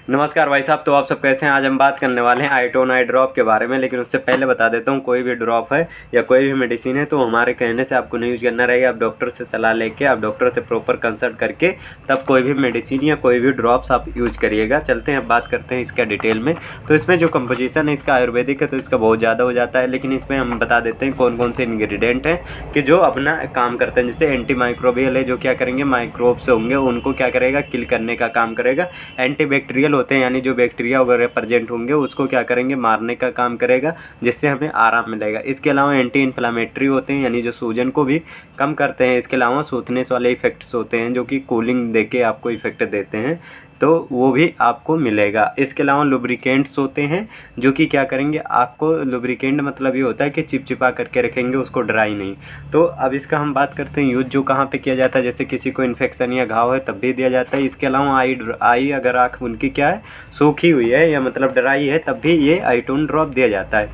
नमस्कार भाई साहब। तो आप सब कैसे हैं? आज हम बात करने वाले हैं आईटोन आई ड्रॉप के बारे में। लेकिन उससे पहले बता देता हूँ, कोई भी ड्रॉप है या कोई भी मेडिसिन है तो हमारे कहने से आपको नहीं यूज करना रहेगा। आप डॉक्टर से सलाह लेके, आप डॉक्टर से प्रॉपर कंसल्ट करके तब कोई भी मेडिसिन या कोई भी ड्रॉप्स आप यूज करिएगा। चलते हैं, अब बात करते हैं इसका डिटेल में। तो इसमें जो कंपोजिशन है इसका आयुर्वेदिक है तो इसका बहुत ज़्यादा हो जाता है, लेकिन इसमें हम बता देते हैं कौन कौन से इंग्रेडिएंट हैं कि जो अपना काम करते हैं। जैसे एंटी माइक्रोबियल है, जो क्या करेंगे, माइक्रोब्स होंगे उनको क्या करेगा, किल करने का काम करेगा। एंटी बैक्टीरियल होते हैं, यानी जो बैक्टीरिया वगैरह प्रेजेंट होंगे उसको क्या करेंगे, मारने का काम करेगा, जिससे हमें आराम मिलेगा। इसके अलावा एंटी इन्फ्लामेटरी होते हैं, यानी जो सूजन को भी कम करते हैं। इसके अलावा सूथनेस वाले इफेक्ट्स होते हैं जो कि कूलिंग देके आपको इफेक्ट देते हैं, तो वो भी आपको मिलेगा। इसके अलावा लुब्रिकेंट्स होते हैं जो कि क्या करेंगे, आपको लुब्रिकेंट मतलब ये होता है कि चिपचिपा करके रखेंगे उसको, ड्राई नहीं। तो अब इसका हम बात करते हैं यूज जो कहाँ पे किया जाता है। जैसे किसी को इन्फेक्शन या घाव है तब भी दिया जाता है। इसके अलावा आई अगर आँख उनकी क्या है, सूखी हुई है या मतलब ड्राई है, तब भी ये आईटोन ड्रॉप दिया जाता है।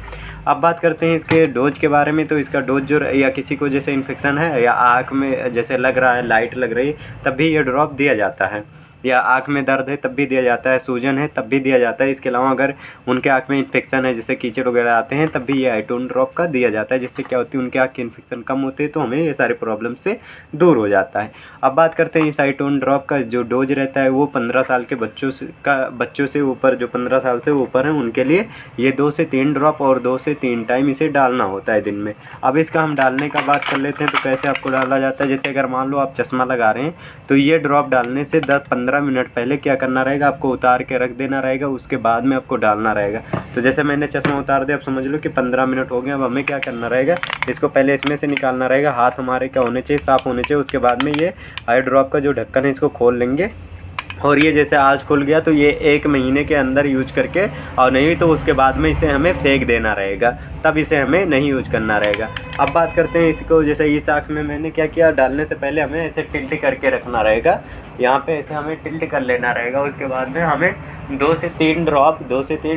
अब बात करते हैं इसके डोज के बारे में। तो इसका डोज जो, या किसी को जैसे इन्फेक्शन है या आँख में जैसे लग रहा है, लाइट लग रही है, तब भी ये ड्रॉप दिया जाता है। या आँख में दर्द है तब भी दिया जाता है, सूजन है तब भी दिया जाता है। इसके अलावा अगर उनके आँख में इन्फेक्शन है, जैसे कीचड़ वगैरह आते हैं, तब भी ये आईटोन ड्रॉप का दिया जाता है। जिससे क्या होती है, उनके आँख की इन्फेक्शन कम होती है तो हमें ये सारे प्रॉब्लम से दूर हो जाता है। अब बात करते हैं इस आईटोन ड्रॉप का जो डोज रहता है वो 15 साल के बच्चों से ऊपर, जो 15 साल से ऊपर हैं उनके लिए ये 2 से 3 ड्रॉप और 2 से 3 टाइम इसे डालना होता है दिन में। अब इसका हम डालने का बात कर लेते हैं। तो कैसे आपको डाला जाता है, जैसे अगर मान लो आप चश्मा लगा रहे हैं तो ये ड्रॉप डालने से 10-15 मिनट पहले क्या करना रहेगा, आपको उतार के रख देना रहेगा, उसके बाद में आपको डालना रहेगा। तो जैसे मैंने चश्मा उतार दिया, अब समझ लो कि 15 मिनट हो गए। अब हमें क्या करना रहेगा, इसको पहले इसमें से निकालना रहेगा। हाथ हमारे क्या होने चाहिए, साफ़ होने चाहिए। उसके बाद में ये आई ड्रॉप का जो ढक्कन है इसको खोल लेंगे, और ये जैसे आज खुल गया तो ये 1 महीने के अंदर यूज करके, और नहीं तो उसके बाद में इसे हमें फेंक देना रहेगा, तब इसे हमें नहीं यूज करना रहेगा। अब बात करते हैं इसको, जैसे इस आँख में मैंने क्या किया, डालने से पहले हमें ऐसे टिल्ट करके रखना रहेगा, यहाँ पे ऐसे हमें टिल्ट कर लेना रहेगा। उसके बाद में हमें 2 से 3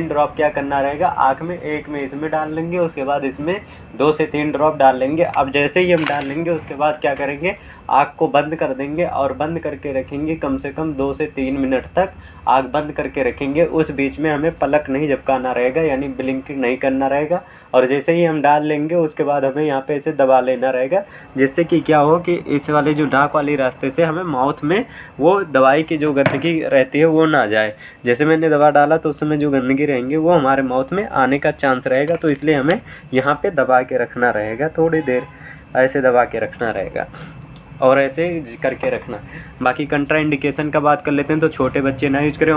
ड्रॉप क्या करना रहेगा, आँख में, एक में इसमें डाल लेंगे, उसके बाद इसमें 2 से 3 ड्रॉप डाल लेंगे। अब जैसे ही हम डाल लेंगे उसके बाद क्या करेंगे, आँख को बंद कर देंगे और बंद करके रखेंगे कम से कम 2 से 3 मिनट तक आँख बंद करके रखेंगे। उस बीच में हमें पलक नहीं झपकाना रहेगा, यानी ब्लिंकिंग नहीं करना रहेगा। और जैसे ही हम डाल लेंगे उसके बाद हमें यहाँ पे ऐसे दबा लेना रहेगा, जिससे कि क्या हो कि इस वाले जो नाक वाली रास्ते से हमें माउथ में वो दवाई की जो गंदगी रहती है वो ना जाए। जैसे मैंने दवा डाला तो उस समय जो गंदगी रहेंगी वो हमारे माउथ में आने का चांस रहेगा, तो इसलिए हमें यहाँ पे दबा के रखना रहेगा, थोड़ी देर ऐसे दबा के रखना रहेगा और ऐसे करके रखना। बाकी कंट्रा इंडिकेशन का बात कर लेते हैं। तो छोटे बच्चे ना यूज करें।